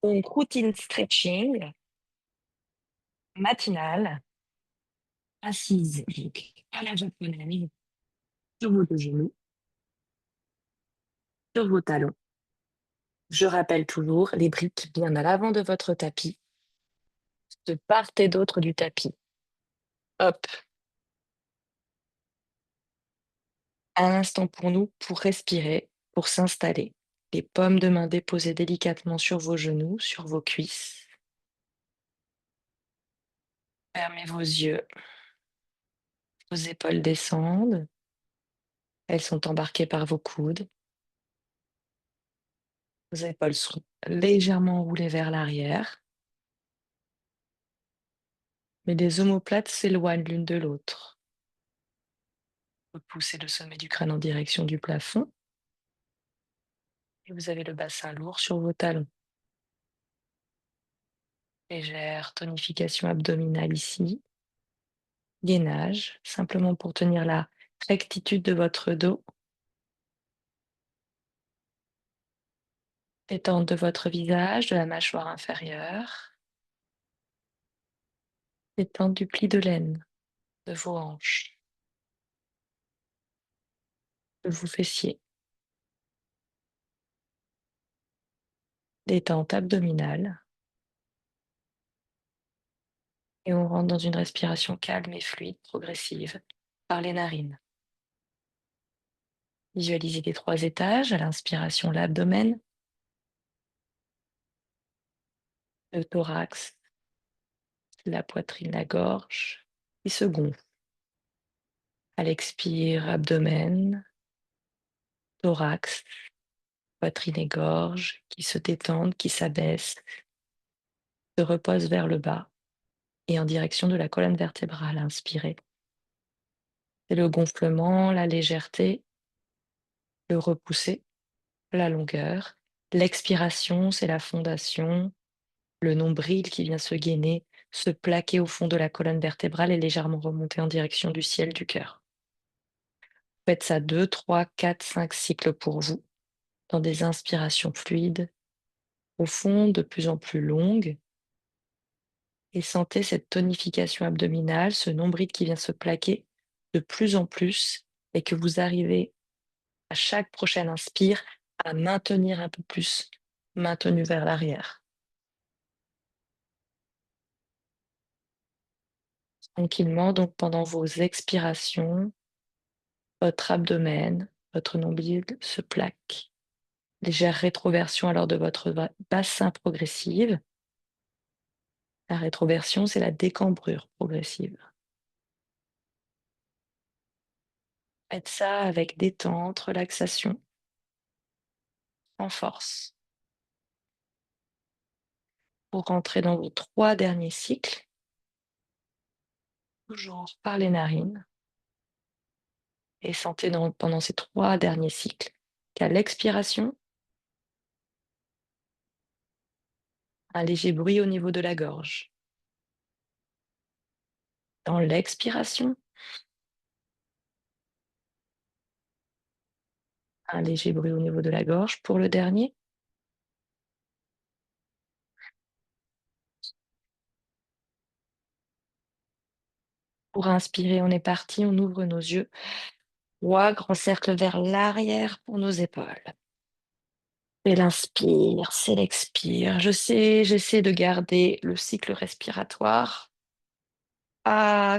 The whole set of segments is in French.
Donc, routine stretching matinale, assise donc à la japonaise, sur vos 2 genoux, sur vos talons. Je rappelle toujours les briques bien à l'avant de votre tapis, de part et d'autre du tapis. Hop, un instant pour nous, pour respirer, pour s'installer. Les paumes de main déposées délicatement sur vos genoux, sur vos cuisses. Fermez vos yeux, vos épaules descendent, elles sont embarquées par vos coudes. Vos épaules sont légèrement roulées vers l'arrière, mais les omoplates s'éloignent l'une de l'autre. Repoussez le sommet du crâne en direction du plafond et vous avez le bassin lourd sur vos talons. Légère tonification abdominale ici, gainage, simplement pour tenir la rectitude de votre dos, détente de votre visage, de la mâchoire inférieure, détente du pli de l'aine, de vos hanches, de vos fessiers, détente abdominale. Et on rentre dans une respiration calme et fluide, progressive, par les narines. Visualisez les 3 étages. À l'inspiration, l'abdomen, le thorax, la poitrine, la gorge, qui se gonfle. À l'expire, abdomen, thorax, poitrine et gorge qui se détendent, qui s'abaissent, se reposent vers le bas et en direction de la colonne vertébrale. Inspirez. C'est le gonflement, la légèreté, le repousser, la longueur. L'expiration, c'est la fondation, le nombril qui vient se gainer, se plaquer au fond de la colonne vertébrale et légèrement remonter en direction du ciel du cœur. Faites ça 2, 3, 4, 5 cycles pour vous, dans des inspirations fluides, au fond, de plus en plus longues, et sentez cette tonification abdominale, ce nombril qui vient se plaquer de plus en plus, et que vous arrivez à chaque prochaine inspire à maintenir un peu plus, maintenu vers l'arrière. Tranquillement, donc pendant vos expirations, votre abdomen, votre nombril se plaque. Légère rétroversion alors de votre bassin progressive. La rétroversion, c'est la décambrure progressive. Faites ça avec détente, relaxation, en force. Pour rentrer dans vos 3 derniers cycles, toujours par les narines, et sentez pendant ces 3 derniers cycles qu'à l'expiration, un léger bruit au niveau de la gorge. Dans l'expiration, un léger bruit au niveau de la gorge. Pour le dernier, pour inspirer, on est parti, on ouvre nos yeux. 3 grands cercles vers l'arrière pour nos épaules. C'est l'inspire, c'est l'expire. Je sais, j'essaie de garder le cycle respiratoire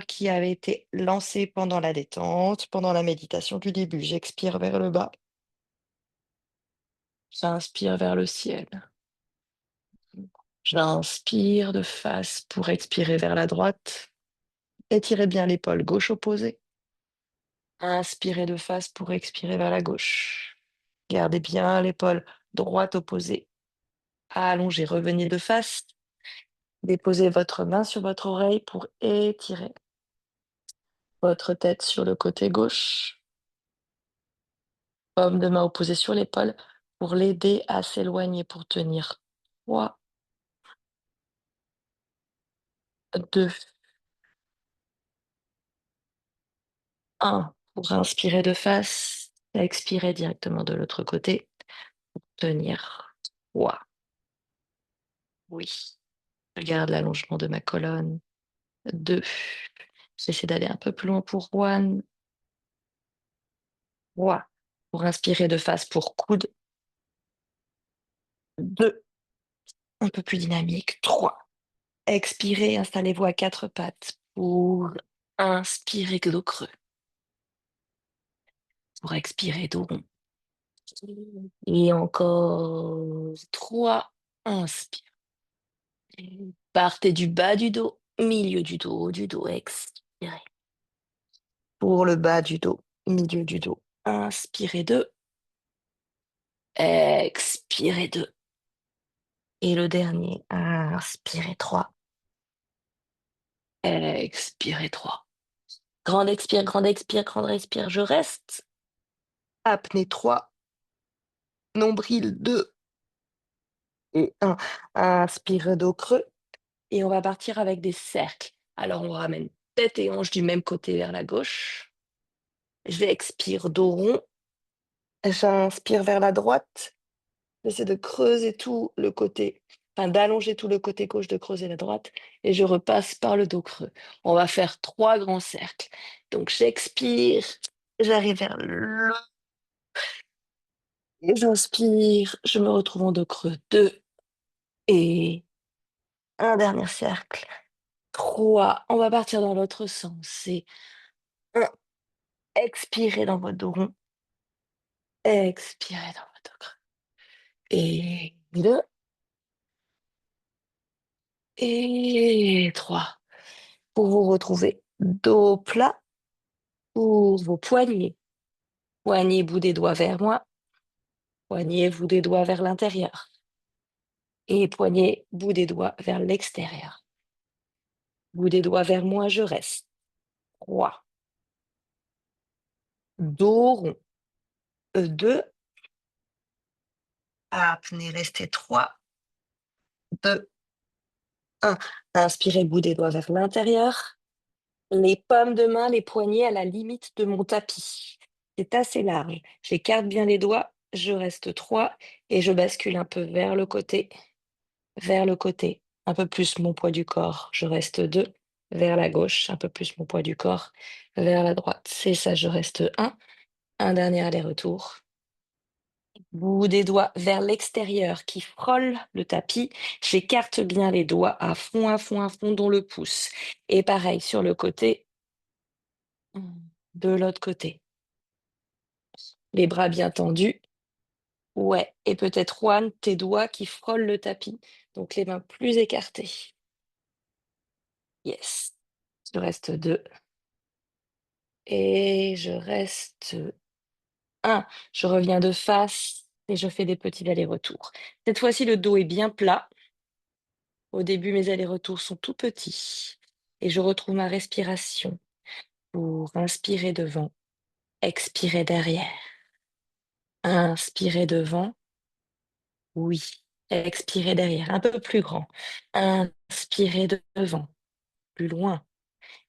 qui avait été lancé pendant la détente, pendant la méditation du début. J'expire vers le bas, j'inspire vers le ciel. J'inspire de face pour expirer vers la droite. Étirez bien l'épaule gauche opposée. Inspirez de face pour expirer vers la gauche. Gardez bien l'épaule droite opposée. Allongez, revenez de face. Déposez votre main sur votre oreille pour étirer votre tête sur le côté gauche. Paume de main opposée sur l'épaule pour l'aider à s'éloigner pour tenir. 3, 2, 1. Pour inspirer de face, expirer directement de l'autre côté pour tenir. 3, Oui. Je garde l'allongement de ma colonne. 2. J'essaie d'aller un peu plus loin pour Juan. 3. Pour inspirer de face pour coude. 2. Un peu plus dynamique. 3. Expirez, installez-vous à quatre pattes pour inspirer dos creux. Pour expirer dos rond. Et encore 3. Inspire. Partez du bas du dos, milieu du dos, expirez. Pour le bas du dos, milieu du dos. Inspirez 2. Expirez 2. Et le dernier, inspirez 3. Expirez 3. Grande expire, grande expire, grande respire. Je reste. Apnée 3. Nombril 2 et 1. Inspire dos creux. Et on va partir avec des cercles. Alors on ramène tête et hanche du même côté vers la gauche. J'expire dos rond. J'inspire vers la droite. J'essaie de creuser tout le côté, enfin d'allonger tout le côté gauche, de creuser la droite, et je repasse par le dos creux. On va faire 3 grands cercles. Donc j'expire, j'arrive vers le... et j'inspire, je me retrouve en dos creux. 2 et un dernier cercle. 3. On va partir dans l'autre sens. C'est 1. Expirez dans votre dos rond. Expirez dans votre dos creux. Et 2. Et 3. Pour vous retrouver dos plat pour vos poignets. Poignets, bout des doigts vers moi. Poignets, bout des doigts vers l'intérieur. Et poignets, bout des doigts vers l'extérieur. Bout des doigts vers moi, je reste. 3. Dos rond. 2. Apnée, restez 3. 2. 1. Inspirez, bout des doigts vers l'intérieur. Les paumes de main, les poignets à la limite de mon tapis. C'est assez large. J'écarte bien les doigts. Je reste 3 et je bascule un peu vers le côté. Vers le côté, un peu plus mon poids du corps, je reste 2. Vers la gauche, un peu plus mon poids du corps, vers la droite. C'est ça, je reste 1. Un dernier aller-retour. Bout des doigts vers l'extérieur qui frôle le tapis. J'écarte bien les doigts à fond, à fond, à fond, dont le pouce. Et pareil sur le côté, de l'autre côté. Les bras bien tendus. Ouais, et peut-être Juan, tes doigts qui frôlent le tapis. Donc les mains plus écartées. Yes. Je reste 2. Et je reste 1. Je reviens de face et je fais des petits allers-retours. Cette fois-ci, le dos est bien plat. Au début, mes allers-retours sont tout petits. Et je retrouve ma respiration pour inspirer devant, expirer derrière. Inspirer devant, oui. Expirer derrière, un peu plus grand. Inspirer devant, plus loin.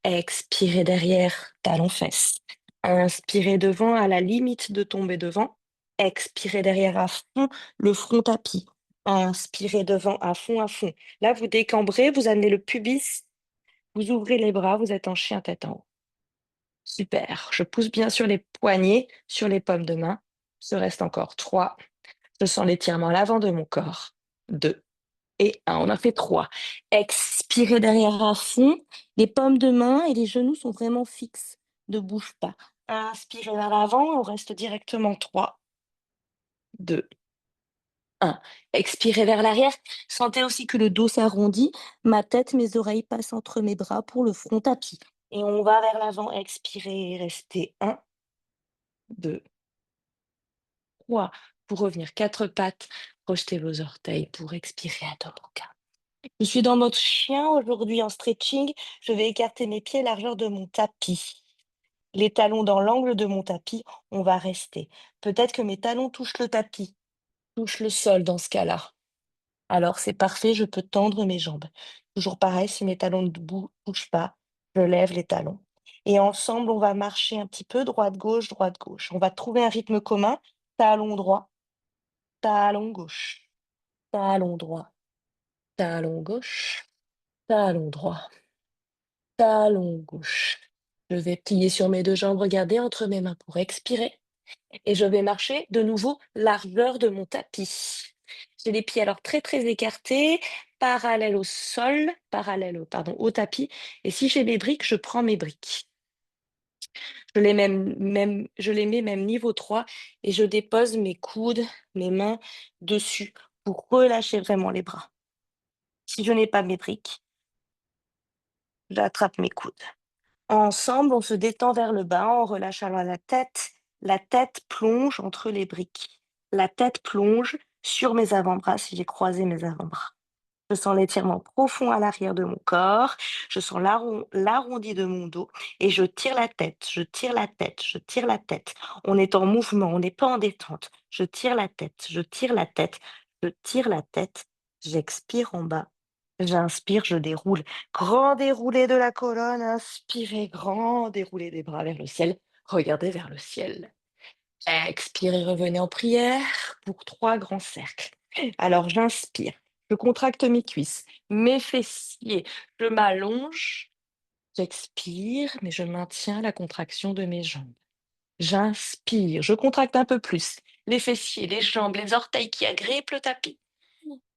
Expirez derrière, talons-fesses. Inspirez devant à la limite de tomber devant. Expirez derrière à fond, le front tapis. Inspirez devant à fond, à fond. Là, vous décambrez, vous amenez le pubis, vous ouvrez les bras, vous êtes en chien tête en haut. Super. Je pousse bien sur les poignets, sur les paumes de main. Il reste encore 3. Je sens l'étirement à l'avant de mon corps. 2. Et 1. On en fait 3. Expirez derrière à fond. Les paumes de main et les genoux sont vraiment fixes. Ne bouge pas. Inspirez vers l'avant. On reste directement 3, 2, 1. Expirez vers l'arrière. Sentez aussi que le dos s'arrondit. Ma tête, mes oreilles passent entre mes bras pour le front tapis. Et on va vers l'avant. Expirez. Restez 1, 2, 3. Pour revenir, 4 pattes. Projetez vos orteils pour expirer à dos. Je suis dans mode chien aujourd'hui en stretching. Je vais écarter mes pieds largeur de mon tapis. Les talons dans l'angle de mon tapis, on va rester. Peut-être que mes talons touchent le tapis, touchent le sol dans ce cas-là. Alors c'est parfait, je peux tendre mes jambes. Toujours pareil, si mes talons ne bougent pas, je lève les talons. Et ensemble, on va marcher un petit peu droite-gauche, droite-gauche. On va trouver un rythme commun. Talon droit, talon gauche, talon droit, talon gauche, talon droit, talon gauche. Je vais plier sur mes 2 jambes, regardez entre mes mains pour expirer et je vais marcher de nouveau largeur de mon tapis. J'ai les pieds alors très, très écartés, parallèles au sol, parallèles au pardon, au tapis et si j'ai mes briques, je prends mes briques. Je les mets même niveau 3 et je dépose mes coudes, mes mains dessus pour relâcher vraiment les bras. Si je n'ai pas mes briques, j'attrape mes coudes. Ensemble, on se détend vers le bas en relâchant la tête. La tête plonge entre les briques. La tête plonge sur mes avant-bras si j'ai croisé mes avant-bras. Je sens l'étirement profond à l'arrière de mon corps, je sens l'arrondi de mon dos et je tire la tête, je tire la tête, je tire la tête. On est en mouvement, on n'est pas en détente. Je tire la tête, je tire la tête, je tire la tête. J'expire en bas. J'inspire, je déroule. Grand déroulé de la colonne, inspirez, grand déroulé des bras vers le ciel. Regardez vers le ciel. Expirez, revenez en prière pour 3 grands cercles. Alors j'inspire, je contracte mes cuisses, mes fessiers, je m'allonge, j'expire, mais je maintiens la contraction de mes jambes. J'inspire, je contracte un peu plus les fessiers, les jambes, les orteils qui agrippent le tapis.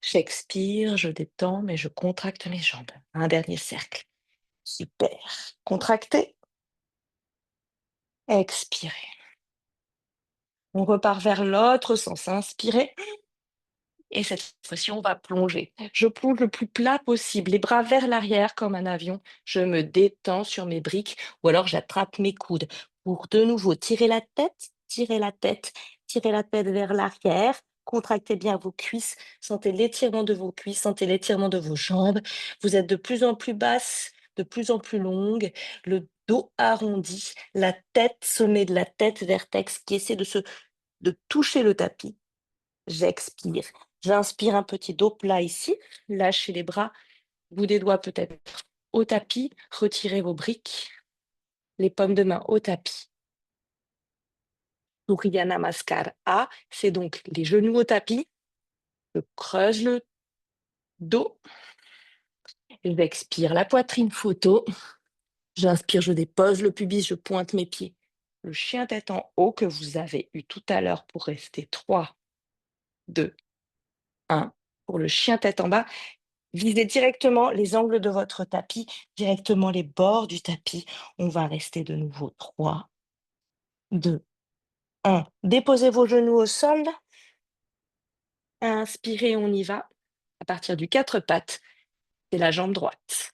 J'expire, je détends, mais je contracte mes jambes. Un dernier cercle. Super. Contractez, expirez. On repart vers l'autre sens. Inspirez. Et cette fois-ci, on va plonger. Je plonge le plus plat possible, les bras vers l'arrière comme un avion. Je me détends sur mes briques ou alors j'attrape mes coudes pour de nouveau tirer la tête, tirer la tête, tirer la tête vers l'arrière. Contractez bien vos cuisses, sentez l'étirement de vos cuisses, sentez l'étirement de vos jambes. Vous êtes de plus en plus basse, de plus en plus longue, le dos arrondi, la tête, sommet de la tête, vertex qui essaie de toucher le tapis. J'expire. J'inspire un petit dos plat ici. Lâchez les bras. Bout des doigts peut-être au tapis. Retirez vos briques. Les paumes de main au tapis. Surya Namaskar A, c'est donc les genoux au tapis. Je creuse le dos. J'expire la poitrine photo. J'inspire, je dépose le pubis, je pointe mes pieds. Le chien tête en haut que vous avez eu tout à l'heure pour rester 3, 2, 1. Pour le chien tête en bas, visez directement les angles de votre tapis, directement les bords du tapis. On va rester de nouveau 3, 2, 1. Déposez vos genoux au sol. Inspirez, on y va. À partir du 4 pattes, c'est la jambe droite.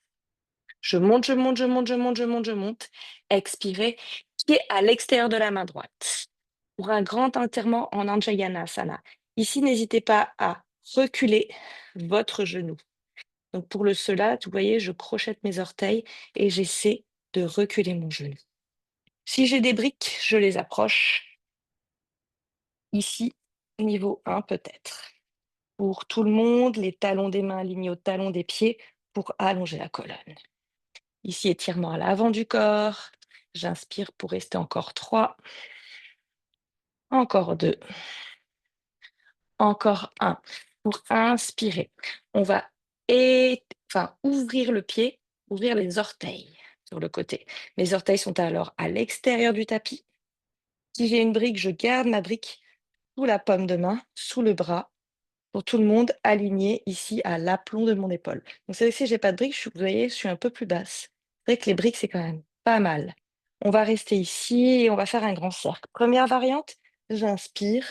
Je monte, je monte, je monte, je monte, je monte, je monte. Expirez, pied à l'extérieur de la main droite. Pour un grand enterrement en Anjayanasana. Ici, n'hésitez pas à reculer votre genou. Donc pour cela, vous voyez, je crochette mes orteils et j'essaie de reculer mon genou. Si j'ai des briques, je les approche. Ici, niveau 1 peut-être. Pour tout le monde, les talons des mains alignés aux talons des pieds pour allonger la colonne. Ici, étirement à l'avant du corps. J'inspire pour rester encore 3. Encore 2. Encore 1. Pour inspirer, on va ouvrir le pied, ouvrir les orteils sur le côté. Mes orteils sont alors à l'extérieur du tapis. Si j'ai une brique, je garde ma brique sous la paume de main, sous le bras, pour tout le monde aligné ici à l'aplomb de mon épaule. Donc c'est si j'ai pas de brique, vous voyez, je suis un peu plus basse. C'est vrai que les briques, c'est quand même pas mal. On va rester ici et on va faire un grand cercle. Première variante, j'inspire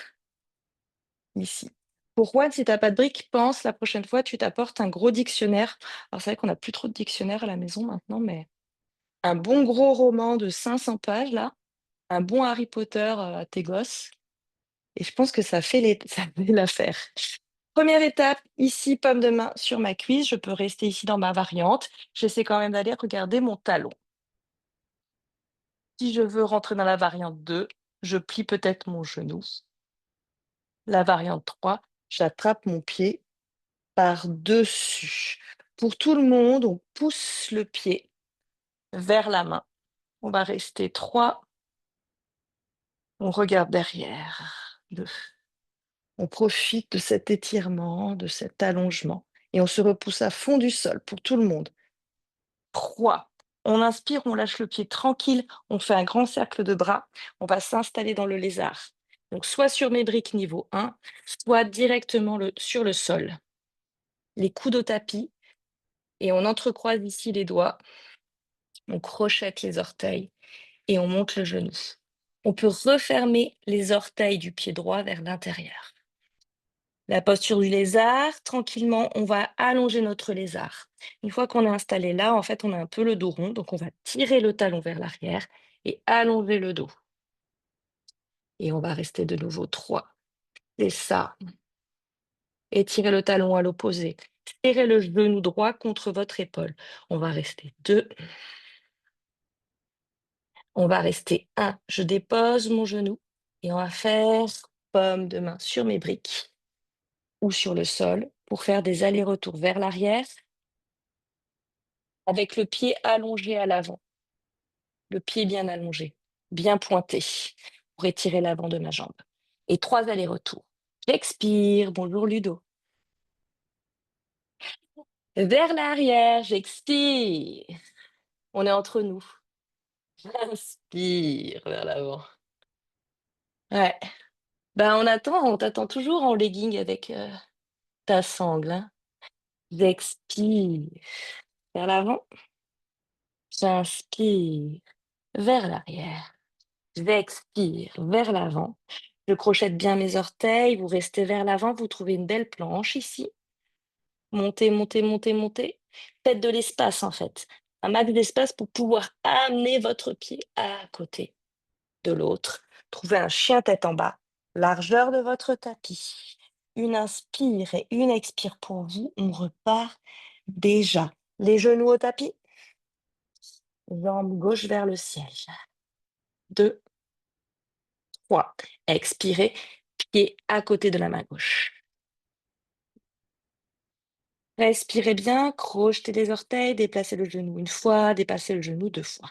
ici. Pour Juan, si tu as pas de briques, pense la prochaine fois, tu t'apportes un gros dictionnaire. Alors c'est vrai qu'on n'a plus trop de dictionnaires à la maison maintenant, mais un bon gros roman de 500 pages, là, un bon Harry Potter à tes gosses. Et je pense que ça fait l'affaire. Première étape, ici, pomme de main sur ma cuisse. Je peux rester ici dans ma variante. J'essaie quand même d'aller regarder mon talon. Si je veux rentrer dans la variante 2, je plie peut-être mon genou. La variante 3, j'attrape mon pied par-dessus. Pour tout le monde, on pousse le pied vers la main. On va rester 3. On regarde derrière. 2. On profite de cet étirement, de cet allongement. et on se repousse à fond du sol pour tout le monde. 3. On inspire, on lâche le pied tranquille, on fait un grand cercle de bras, on va s'installer dans le lézard. Donc soit sur mes briques niveau 1, soit directement sur le sol. Les coudes au tapis et on entrecroise ici les doigts, on crochette les orteils et on monte le genou. On peut refermer les orteils du pied droit vers l'intérieur. La posture du lézard, tranquillement, on va allonger notre lézard. Une fois qu'on est installé là, en fait, on a un peu le dos rond, donc on va tirer le talon vers l'arrière et allonger le dos. Et on va rester de nouveau 3. C'est ça. Étirez le talon à l'opposé. Serrez le genou droit contre votre épaule. On va rester 2. On va rester 1. Je dépose mon genou et on va faire paume de main sur mes briques ou sur le sol pour faire des allers-retours vers l'arrière avec le pied allongé à l'avant. Le pied bien allongé, bien pointé pour étirer l'avant de ma jambe. Et 3 allers-retours. J'expire. Bonjour Ludo. Vers l'arrière, j'expire. On est entre nous. J'inspire vers l'avant. Ouais. Ben, on t'attend toujours en legging avec ta sangle, hein. J'expire vers l'avant. J'inspire vers l'arrière. J'expire vers l'avant. Je crochette bien mes orteils. Vous restez vers l'avant. Vous trouvez une belle planche ici. Montez, montez, montez, montez. Faites de l'espace en fait. Un max d'espace pour pouvoir amener votre pied à côté de l'autre. Trouvez un chien tête en bas. Largeur de votre tapis. Une inspire et une expire pour vous. On repart déjà. Les genoux au tapis. Jambe gauche vers le ciel. 2, 3. Expirez. Pied à côté de la main gauche. Respirez bien, crochetez les orteils, déplacez le genou une fois, déplacez le genou 2 fois.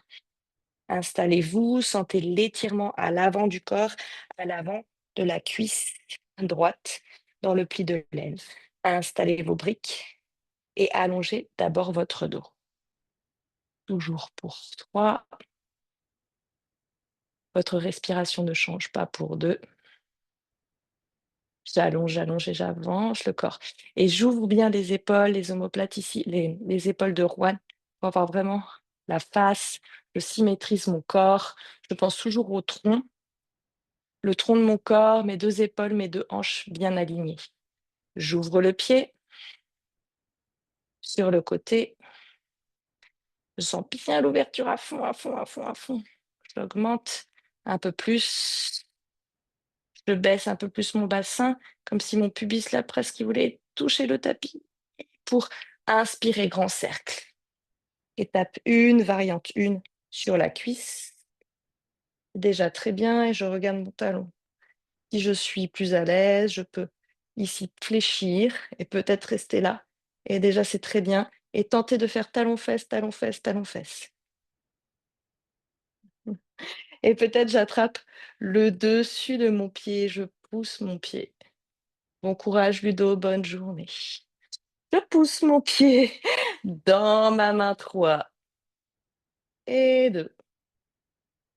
Installez-vous, sentez l'étirement à l'avant du corps, à l'avant de la cuisse droite, dans le pli de l'aile. Installez vos briques et allongez d'abord votre dos. Toujours pour 3. Votre respiration ne change pas pour 2. J'allonge, j'allonge et j'avance le corps. Et j'ouvre bien les épaules, les omoplates ici, les épaules de Juan, pour avoir vraiment la face. Je symétrise mon corps. Je pense toujours au tronc, le tronc de mon corps, mes 2 épaules, mes 2 hanches bien alignées. J'ouvre le pied sur le côté. Je sens bien l'ouverture à fond, à fond, à fond, à fond. J'augmente un peu plus. Je baisse un peu plus mon bassin, comme si mon pubis là presque il voulait toucher le tapis. Pour inspirer, grand cercle. Étape 1, variante 1 sur la cuisse. Déjà très bien et je regarde mon talon. Si je suis plus à l'aise, je peux ici fléchir et peut-être rester là. Et déjà, c'est très bien. Et tenter de faire talon-fesse, talon-fesse, talon-fesse. Et peut-être j'attrape le dessus de mon pied, je pousse mon pied. Bon courage Ludo, bonne journée. Je pousse mon pied dans ma main 3 et 2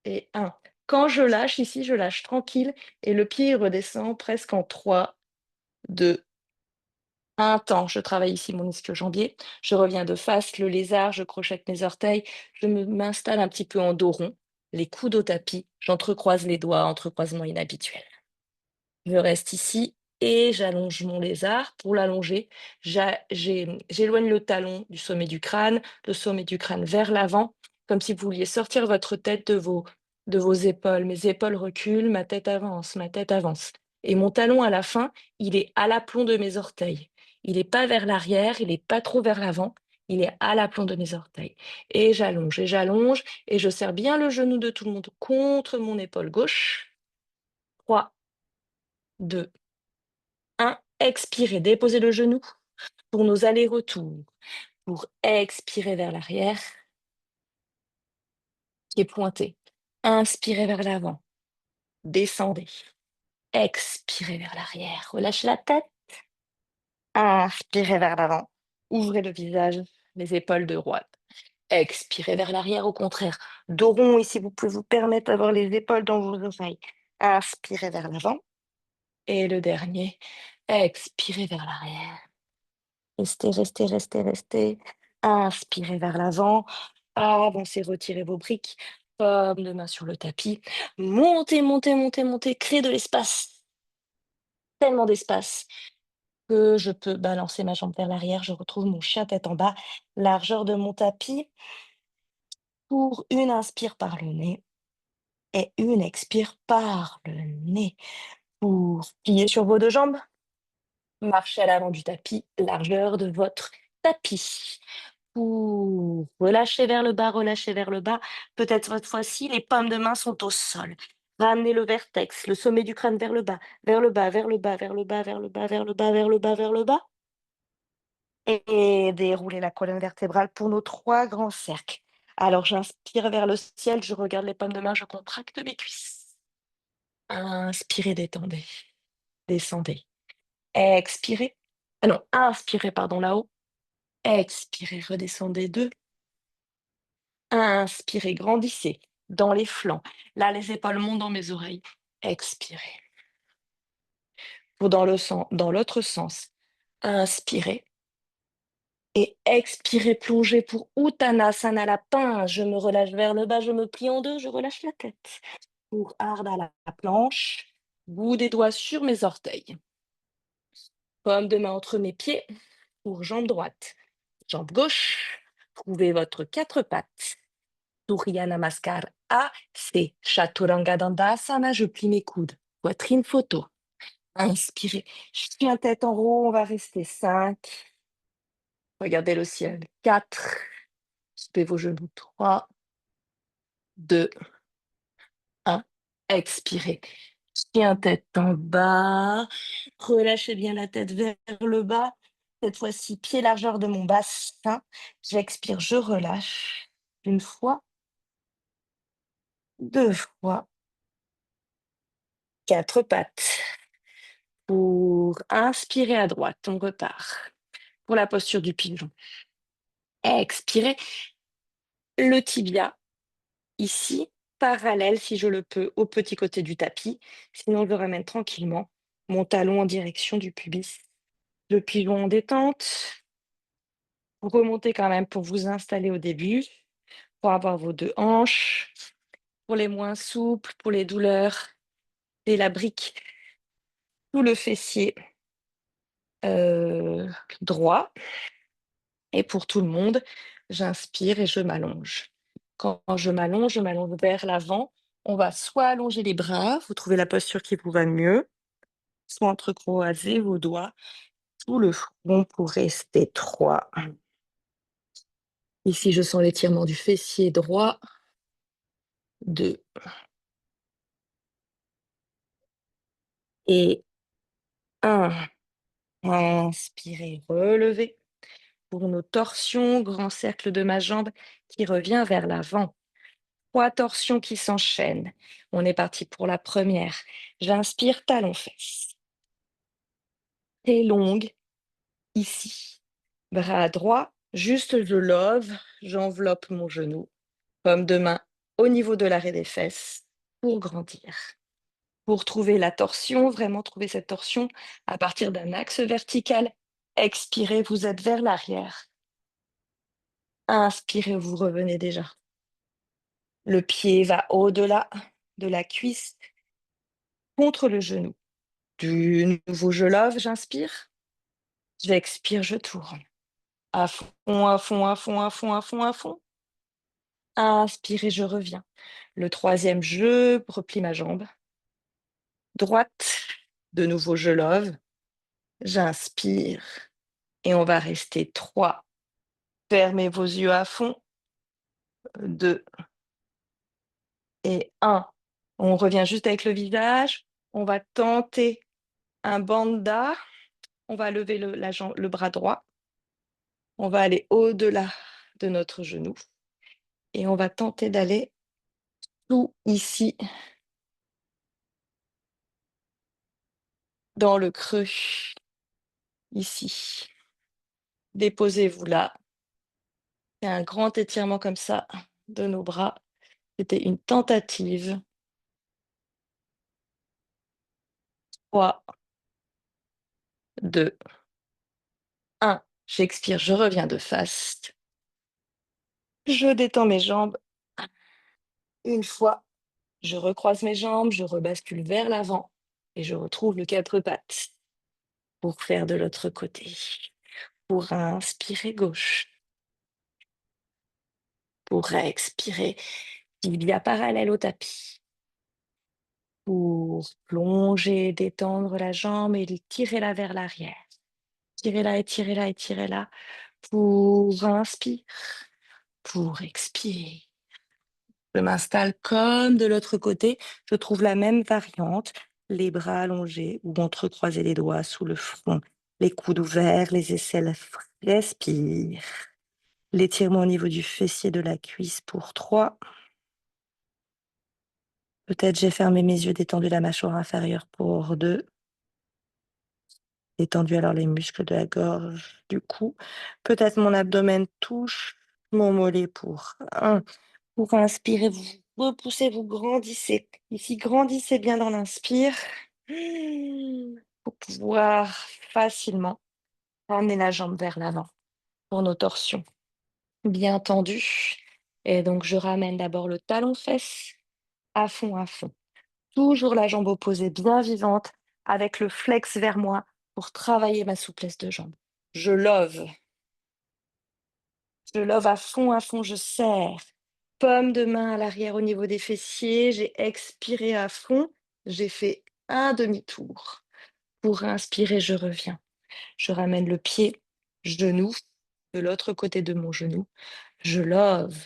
et 1. Quand je lâche ici, je lâche tranquille et le pied redescend presque en 3, 2, 1 temps. Je travaille ici mon ischio-jambier. Je reviens de face, le lézard, je crochette mes orteils, m'installe un petit peu en dos rond, les coudes au tapis, j'entrecroise les doigts, entrecroisement inhabituel. Je reste ici et j'allonge mon lézard. Pour l'allonger, j'éloigne le talon du sommet du crâne, le sommet du crâne vers l'avant, comme si vous vouliez sortir votre tête de vos épaules. Mes épaules reculent, ma tête avance, ma tête avance. Et mon talon à la fin, il est à l'aplomb de mes orteils. Il n'est pas vers l'arrière, il n'est pas trop vers l'avant, il est à l'aplomb de mes orteils. Et j'allonge, et je serre bien le genou de tout le monde contre mon épaule gauche. 3, 2, 1. Expirez, déposez le genou pour nos allers-retours. Pour expirer vers l'arrière, pied pointé. Inspirez vers l'avant, descendez. Expirez vers l'arrière, relâchez la tête. Inspirez vers l'avant, Ouvrez le visage, les épaules de droite. Expirez vers l'arrière, au contraire. Dos rond, ici, vous pouvez vous permettre d'avoir les épaules dans vos oreilles. Inspirez vers l'avant. Et le dernier, expirez vers l'arrière. Restez, restez, restez, restez. Inspirez vers l'avant. Avancez, retirez vos briques. Paume de main sur le tapis. Montez, montez, montez, montez. Créez de l'espace. Tellement d'espace que je peux balancer ma jambe vers l'arrière. Je retrouve mon chien tête en bas. Largeur de mon tapis. Pour une inspire par le nez et une expire par le nez. Pour plier sur vos deux jambes. Marchez à l'avant du tapis. Largeur de votre tapis. Ouh, relâchez vers le bas, relâchez vers le bas. Peut-être cette fois-ci, les paumes de main sont au sol. Ramenez le vertex, le sommet du crâne vers le bas, vers le bas, vers le bas, vers le bas, vers le bas, vers le bas, vers le bas, vers le bas. Et déroulez la colonne vertébrale pour nos 3 grands cercles. Alors j'inspire vers le ciel, je regarde les paumes de main, je contracte mes cuisses. Inspirez, détendez, descendez. Expirez. Ah non, inspirez, pardon, là-haut. Expirez, redescendez 2. Inspirez, grandissez dans les flancs. Là, les épaules montent dans mes oreilles. Expirez. Pour dans l'autre sens. Inspirez et expirez, plongez pour Uttanasana lapin. Je me relâche vers le bas, je me plie en deux, je relâche la tête. Pour Ardha la planche, bout des doigts sur mes orteils. Paume de main entre mes pieds pour jambe droite. Jambe gauche, trouvez votre 4 pattes. Surya Namaskar A, c'est Chaturanga Dandasana, je plie mes coudes. Poitrine photo. Inspirez. Je tiens tête en haut, on va rester 5. Regardez le ciel. 4. Soulevez vos genoux. 3, 2, 1. Expirez. Je tiens tête en bas. Relâchez bien la tête vers le bas. Cette fois-ci, pied largeur de mon bassin. J'expire, je relâche. Une fois, 2 fois, 4 pattes. Pour inspirer à droite, on repart. Pour la posture du pigeon. Expirez. Le tibia, ici, parallèle, si je le peux, au petit côté du tapis. Sinon, je le ramène tranquillement. Mon talon en direction du pubis. Le pigeon en détente. Vous remontez quand même pour vous installer au début, pour avoir vos 2 hanches. Pour les moins souples, pour les douleurs, et la brique sous le fessier droit. Et pour tout le monde, j'inspire et je m'allonge. Quand je m'allonge vers l'avant. On va soit allonger les bras, vous trouvez la posture qui vous va le mieux, soit entrecroiser vos doigts sous le front pour rester droit. Ici, je sens l'étirement du fessier droit. 2 et 1. Inspirez, relevez. Pour nos torsions, grand cercle de ma jambe qui revient vers l'avant. 3 torsions qui s'enchaînent. On est parti pour la première. J'inspire, talons-fesses. Très longue, ici. Bras droit, juste je love, j'enveloppe mon genou. Paume de main au niveau de l'arrêt des fesses pour grandir. Pour trouver la torsion, vraiment trouver cette torsion à partir d'un axe vertical. Expirez, vous êtes vers l'arrière. Inspirez, vous revenez déjà. Le pied va au-delà de la cuisse contre le genou. Du nouveau je love, j'inspire. J'expire, je tourne. À fond, à fond, à fond, à fond, à fond, à fond. Inspirez, je reviens. Le troisième, je replie ma jambe. Droite, de nouveau je love. J'inspire. Et on va rester 3. Fermez vos yeux à fond. 2 et 1. On revient juste avec le visage. On va tenter un bandha. On va lever le bras droit. On va aller au-delà de notre genou et on va tenter d'aller tout ici, dans le creux, ici, Déposez-vous là. C'est un grand étirement comme ça de nos bras. C'était une tentative. 3, 2, 1. J'expire, je reviens de face. Je détends mes jambes. Une fois, je recroise mes jambes, je rebascule vers l'avant et je retrouve le quatre pattes pour faire de l'autre côté. Pour inspirer gauche, pour expirer tibia parallèle au tapis, pour plonger, détendre la jambe et tirer-la vers l'arrière. Tirez-la, étirez-la, étirez-la pour inspire, pour expirer. Je m'installe comme de l'autre côté. Je trouve la même variante, les bras allongés ou entrecroiser les doigts sous le front, les coudes ouverts, les aisselles. Respire. L'étirement au niveau du fessier de la cuisse pour 3. Peut-être j'ai fermé mes yeux, détendu la mâchoire inférieure pour 2. Détendu alors les muscles de la gorge, du cou. Peut-être mon abdomen touche mon mollet pour 1. Pour inspirer, vous repoussez, vous grandissez. Ici, grandissez bien dans l'inspire. Pour pouvoir facilement ramener la jambe vers l'avant pour nos torsions. Bien tendues. Et donc, je ramène d'abord le talon-fesse à fond, à fond. Toujours la jambe opposée bien vivante avec le flex vers moi pour travailler ma souplesse de jambe. Je love. Je love à fond, je serre. Paume de main à l'arrière au niveau des fessiers. J'ai expiré à fond. J'ai fait un demi-tour. Pour inspirer, je reviens. Je ramène le pied, genou, de l'autre côté de mon genou. Je love.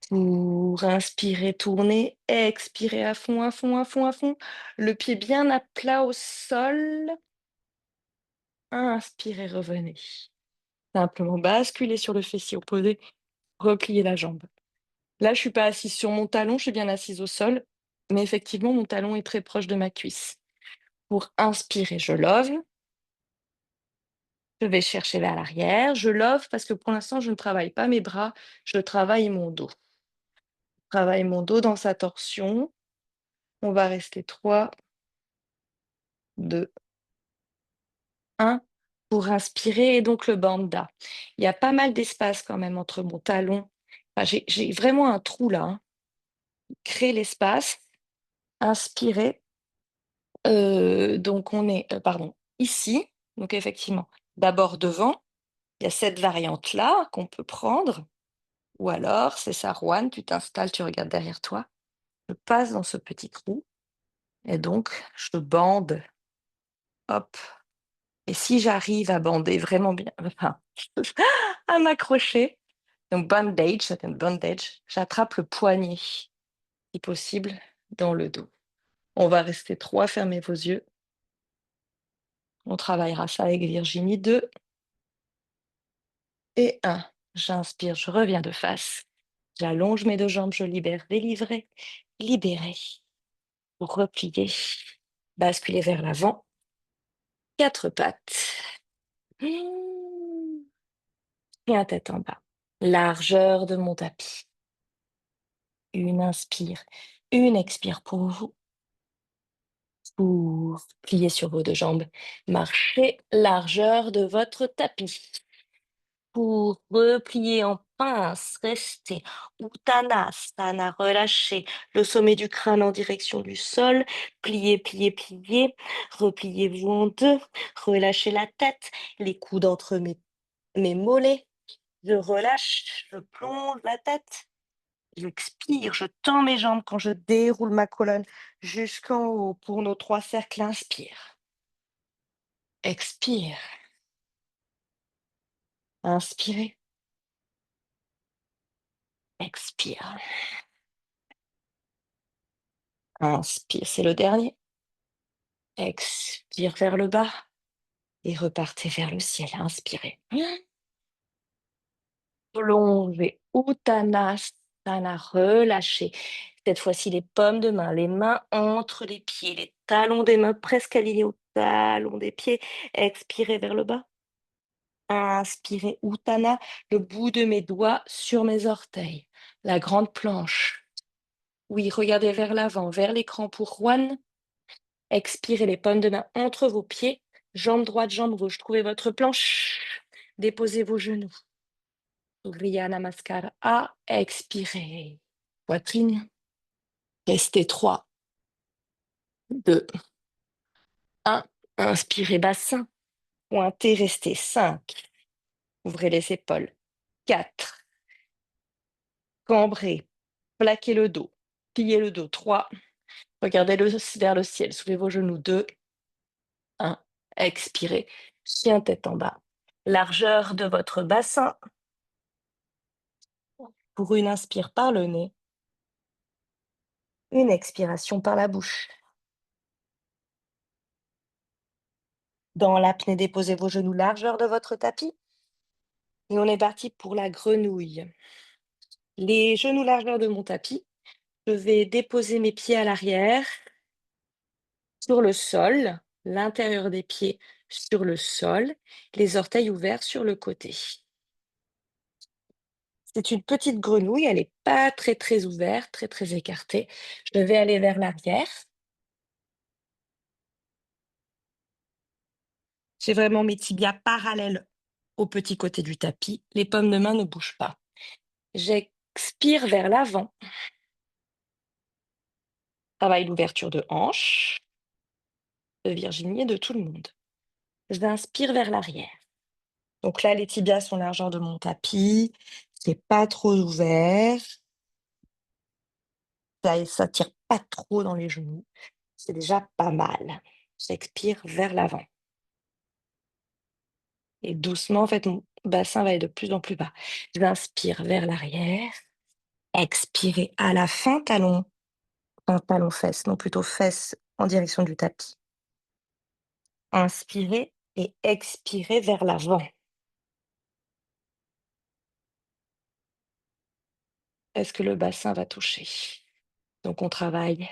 Pour inspirer, tourner, expirer à fond, à fond, à fond, à fond. Le pied bien à plat au sol. Inspirez, revenez. Simplement basculer sur le fessier opposé, replier la jambe. Là, je suis pas assise sur mon talon, je suis bien assise au sol, mais effectivement, mon talon est très proche de ma cuisse. Pour inspirer, je love. Je vais chercher vers l'arrière. Je love parce que pour l'instant, je ne travaille pas mes bras, je travaille mon dos. Je travaille mon dos dans sa torsion. On va rester 3, 2, 1 pour inspirer et donc le bandha. Il y a pas mal d'espace quand même entre mon talon. Enfin, j'ai vraiment un trou là, hein. Créer l'espace, inspirer. Donc on est, pardon, ici. Donc effectivement, d'abord devant, il y a cette variante-là qu'on peut prendre. Ou alors, c'est ça, Juan, tu t'installes, tu regardes derrière toi. Je passe dans ce petit trou et donc je bande, hop. Et si j'arrive à bander vraiment bien, enfin, à m'accrocher, donc bandage, c'est un bandage, j'attrape le poignet, si possible, dans le dos. On va rester 3, fermez vos yeux. On travaillera ça avec Virginie. 2 et 1. J'inspire, je reviens de face. J'allonge mes 2 jambes, je libère, délivrer, libérer, replier, basculer vers l'avant. 4 pattes. Mmh. Et un tête en bas. Largeur de mon tapis. Une inspire, une expire pour vous. Pour plier sur vos 2 jambes. Marchez largeur de votre tapis. Pour replier en pince, restez. Uttanasana, relâchez le sommet du crâne en direction du sol. Pliez, pliez, pliez. Repliez-vous en 2. Relâchez la tête, les coudes entre mes mollets. Je relâche, je plonge la tête. J'expire, je tends mes jambes quand je déroule ma colonne jusqu'en haut pour nos 3 cercles. Inspire. Expire. Inspirez. Expire. Inspire, c'est le dernier. Expire vers le bas et repartez vers le ciel. Inspirez. Plongez. Uttanasana, relâchez. Cette fois-ci, les paumes de main, les mains entre les pieds, les talons des mains presque alignés aux talons des pieds. Expirez vers le bas. Inspirez Uttanasana, le bout de mes doigts sur mes orteils. La grande planche. Oui, regardez vers l'avant, vers l'écran pour One. Expirez les pommes de main entre vos pieds. Jambe droite, jambe gauche. Trouvez votre planche. Déposez vos genoux. Surya Namaskar A. Expirez. Poitrine. Restez 3, 2, 1. Inspirez bassin. Pointez, restez 5. Ouvrez les épaules. 4. Cambrez. Plaquez le dos. Pliez le dos. 3. Regardez vers le ciel. Soulevez vos genoux. 2, 1. Expirez. Chien tête en bas. Largeur de votre bassin. Pour une inspire par le nez. Une expiration par la bouche. Dans l'apnée, déposez vos genoux largeur de votre tapis. Et on est parti pour la grenouille. Les genoux largeur de mon tapis. Je vais déposer mes pieds à l'arrière, sur le sol, l'intérieur des pieds sur le sol, les orteils ouverts sur le côté. C'est une petite grenouille, elle n'est pas très très ouverte, très très écartée. Je vais aller vers l'arrière. J'ai vraiment mes tibias parallèles au petit côté du tapis. Les paumes de main ne bougent pas. J'expire vers l'avant. Travaille l'ouverture de hanche, de Virginie et de tout le monde. J'inspire vers l'arrière. Donc là, les tibias sont largeur de mon tapis. C'est pas trop ouvert. Ça tire pas trop dans les genoux. C'est déjà pas mal. J'expire vers l'avant. Et doucement, en fait, mon bassin va être de plus en plus bas. J'inspire vers l'arrière. Expirez à la fin, talon. Enfin, talon fesses, non plutôt fesses en direction du tapis. Inspirez et expirez vers l'avant. Est-ce que le bassin va toucher? Donc on travaille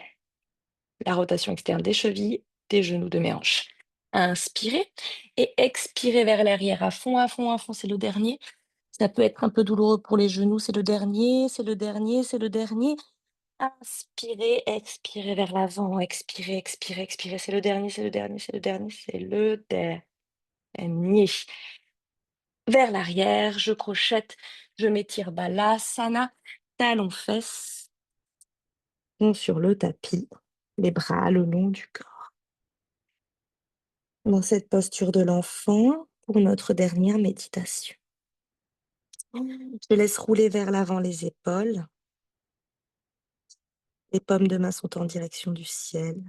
la rotation externe des chevilles, des genoux, de mes hanches. Inspirez et expirez vers l'arrière à fond, à fond, à fond. C'est le dernier. Ça peut être un peu douloureux pour les genoux. C'est le dernier, c'est le dernier, c'est le dernier. Inspirez, expirez vers l'avant. Expirez, expirez, expirez. C'est le dernier, c'est le dernier, c'est le dernier, c'est le dernier. Vers l'arrière, je crochette, je m'étire balasana, talons fesses, sur le tapis, les bras le long du corps. Dans cette posture de l'enfant, pour notre dernière méditation. Je laisse rouler vers l'avant les épaules. Les paumes de main sont en direction du ciel.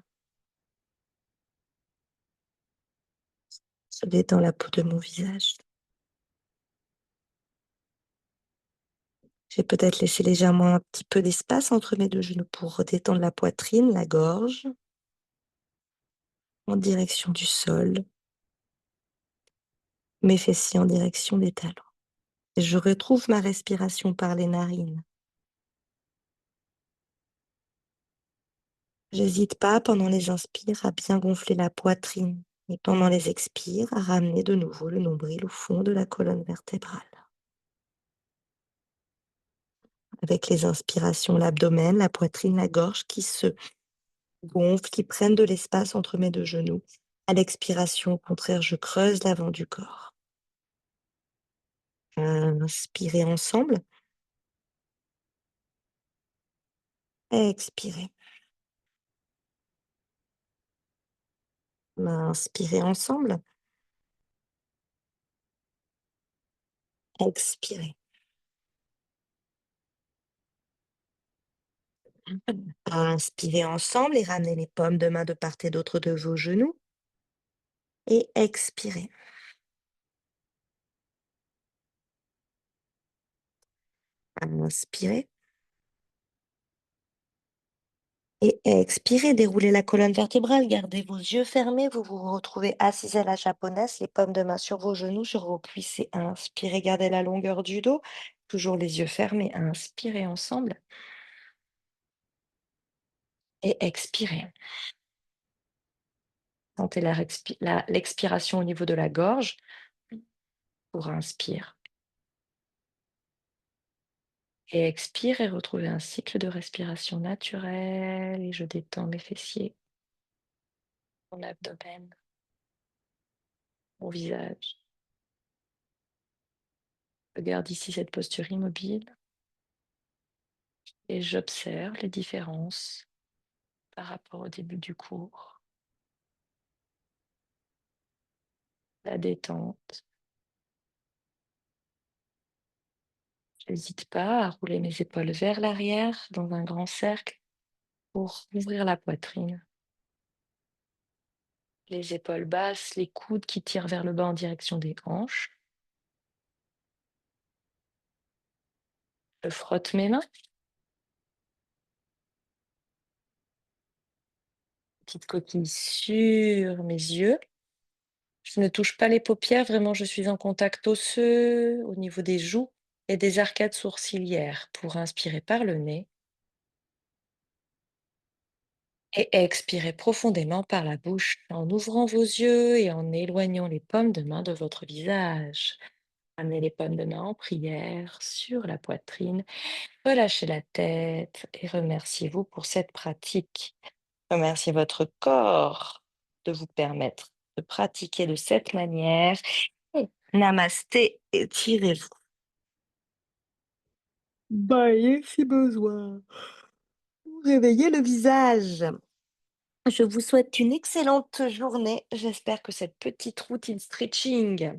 Je détends la peau de mon visage. J'ai peut-être laissé légèrement un petit peu d'espace entre mes deux genoux pour détendre la poitrine, la gorge, en direction du sol, mes fessiers en direction des talons. Et je retrouve ma respiration par les narines. J'hésite pas pendant les inspires à bien gonfler la poitrine et pendant les expires à ramener de nouveau le nombril au fond de la colonne vertébrale. Avec les inspirations, l'abdomen, la poitrine, la gorge qui se gonflent, qui prennent de l'espace entre mes deux genoux. À l'expiration, au contraire, je creuse l'avant du corps. Inspirez ensemble. Expirez. Inspirez ensemble. Expirez. Inspirez ensemble et ramenez les paumes de main de part et d'autre de vos genoux. Et expirez. Inspirez. Et expirez, déroulez la colonne vertébrale, gardez vos yeux fermés, vous vous retrouvez assise à la japonaise, les paumes de main sur vos genoux, sur vos cuisses et inspirez, gardez la longueur du dos, toujours les yeux fermés, inspirez ensemble et expirez. Sentez l'expiration au niveau de la gorge. pour inspire. Et expire et retrouver un cycle de respiration naturel. Et je détends mes fessiers, mon abdomen, mon visage. Je garde ici cette posture immobile et j'observe les différences par rapport au début du cours. La détente. J'hésite pas à rouler mes épaules vers l'arrière dans un grand cercle pour ouvrir la poitrine. Les épaules basses, les coudes qui tirent vers le bas en direction des hanches. Je frotte mes mains, petite coquille sur mes yeux. Je ne touche pas les paupières, vraiment je suis en contact osseux au niveau des joues et des arcades sourcilières pour inspirer par le nez et expirer profondément par la bouche en ouvrant vos yeux et en éloignant les paumes de main de votre visage. Amenez les paumes de main en prière sur la poitrine, relâchez la tête et remerciez-vous pour cette pratique. Remerciez votre corps de vous permettre de pratiquer de cette manière. Namasté, étirez-vous. Baillez si besoin. Réveillez le visage. Je vous souhaite une excellente journée. J'espère que cette petite routine stretching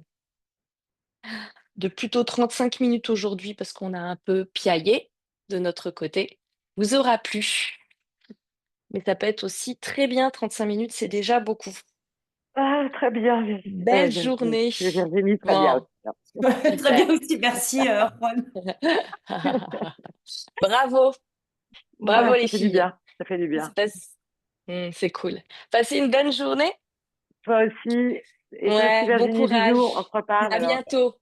de plutôt 35 minutes aujourd'hui, parce qu'on a un peu piaillé de notre côté, vous aura plu. Mais ça peut être aussi très bien, 35 minutes, c'est déjà beaucoup. Ah, très bien, Belle journée. Virginie, très bien Bon, aussi. Très bien super. aussi, merci Juan. Bravo, bravo Ouais, les ça fait du filles. bien, ça fait du bien. C'est cool. Passez une bonne journée. Toi aussi, et toi aussi, Ouais, bon Virginie, bisous, on courage. se reparle À alors. bientôt.